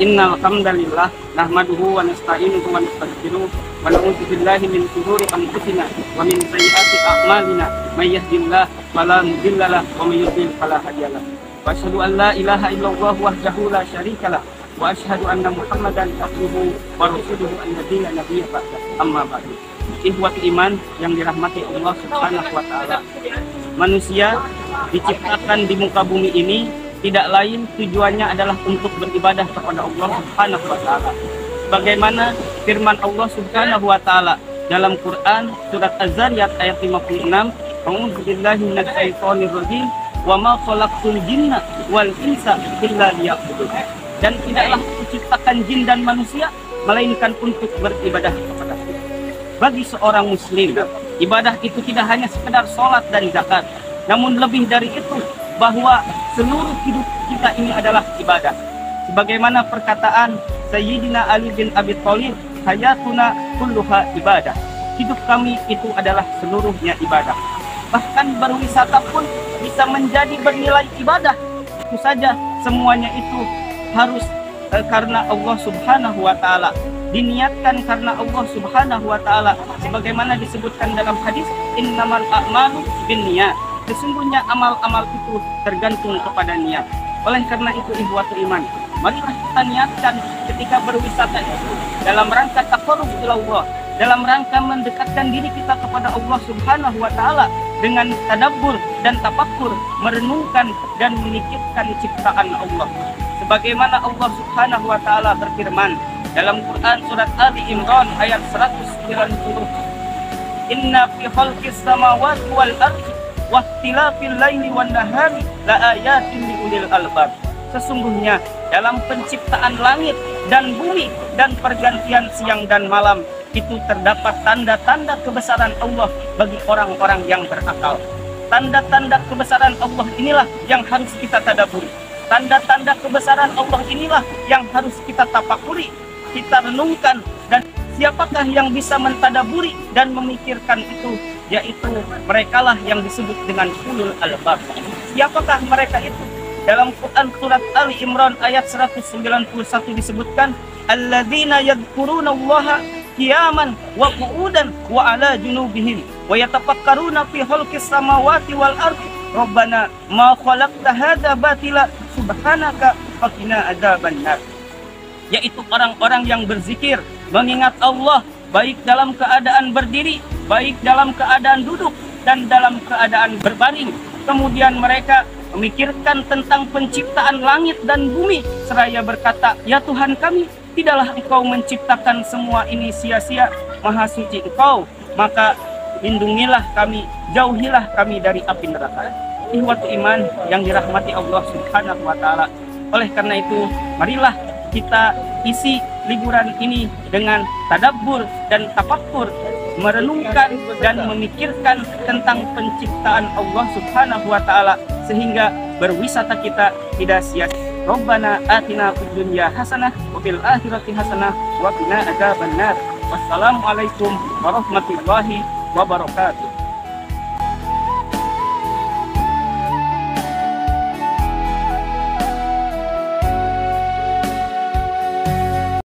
Innal hamdalillah nahmaduhu wa nasta'inuhu wa nastaghfiruh wa na'udzu billahi min shururi anfusina wa min sayyiati a'malina may yahdihillahu fala mudilla lahu wa may yudlil fala hadiya lahu. Wa asyhadu an la ilaha illallah wahdahu la syarika lahu wa asyhadu anna Muhammadan abduhu wa rasuluhu an-nabiyya nabiyya ba'da. Amma ba'du. Ikhwati iman yang dirahmati Allah Subhanahu wa taala. Manusia diciptakan di muka bumi ini tidak lain tujuannya adalah untuk beribadah kepada Allah Subhanahu wa taala. Bagaimana firman Allah Subhanahu wa taala dalam Quran surat Az-Zariyat ayat 56, "A'udzu billahi minasyaitonir rajim, wa ma khalaqtul jinna wal insa illa liya'budun." Dan tidaklah diciptakan jin dan manusia melainkan untuk beribadah kepada Allah. Bagi seorang muslim, ibadah itu tidak hanya sekedar sholat dan zakat, namun lebih dari itu, bahwa seluruh hidup kita ini adalah ibadah. Sebagaimana perkataan Sayyidina Ali bin Abi Thalib, hayatuna kulluha ibadah. Hidup kami itu adalah seluruhnya ibadah. Bahkan berwisata pun bisa menjadi bernilai ibadah. Itu saja semuanya itu harus karena Allah Subhanahu wa taala. Diniatkan karena Allah Subhanahu wa taala, sebagaimana disebutkan dalam hadis, innamal a'malu binniyat. Sesungguhnya amal-amal itu tergantung kepada niat. Oleh karena itu, ikhwatul iman, marilah kita niatkan ketika berwisata itu dalam rangka taqarrub ila Allah, dalam rangka mendekatkan diri kita kepada Allah Subhanahu wa taala dengan tadabbur dan tafakkur, merenungkan dan memikirkan ciptaan Allah. Sebagaimana Allah Subhanahu wa taala berfirman dalam Quran surat Ali Imran ayat 190, "Inna fi khalqis samawati wal ardi waqtilafil laili wan nahari laayatin liulil albab." Sesungguhnya dalam penciptaan langit dan bumi dan pergantian siang dan malam itu terdapat tanda-tanda kebesaran Allah bagi orang-orang yang berakal. Tanda-tanda kebesaran Allah inilah yang harus kita tadaburi. Tanda-tanda kebesaran Allah inilah yang harus kita tafakuri, kita renungkan. Dan siapakah yang bisa mentadaburi dan memikirkan itu? Yaitu merekalah yang disebut dengan ulul albab. Siapakah mereka itu? Dalam Quran surat Ali Imran ayat 191 disebutkan, alladzina yadhkurunallaha qiyaman wa qu'udan wa ala junubihim wa yatafakkaruna fi khalqis samawati wal ardi rabbana ma khalaqta hadza batila subhanaka faqina adzabannar. Yaitu orang-orang yang berzikir, mengingat Allah baik dalam keadaan berdiri, baik dalam keadaan duduk, dan dalam keadaan berbaring. Kemudian mereka memikirkan tentang penciptaan langit dan bumi, seraya berkata, "Ya Tuhan kami, tidaklah Engkau menciptakan semua ini sia-sia, Maha Suci Engkau, maka lindungilah kami, jauhilah kami dari api neraka." Ikhwatu iman yang dirahmati Allah Subhanahu wa taala. Oleh karena itu, marilah kita isi liburan ini dengan tadabbur dan tafakkur, merenungkan dan memikirkan tentang penciptaan Allah Subhanahu wa taala, sehingga berwisata kita tidak sia-sia. Rabbana atina fid dunya hasanah wa fil akhirati hasanah wa qina adzabannar. Wassalamualaikum warahmatullahi wabarakatuh.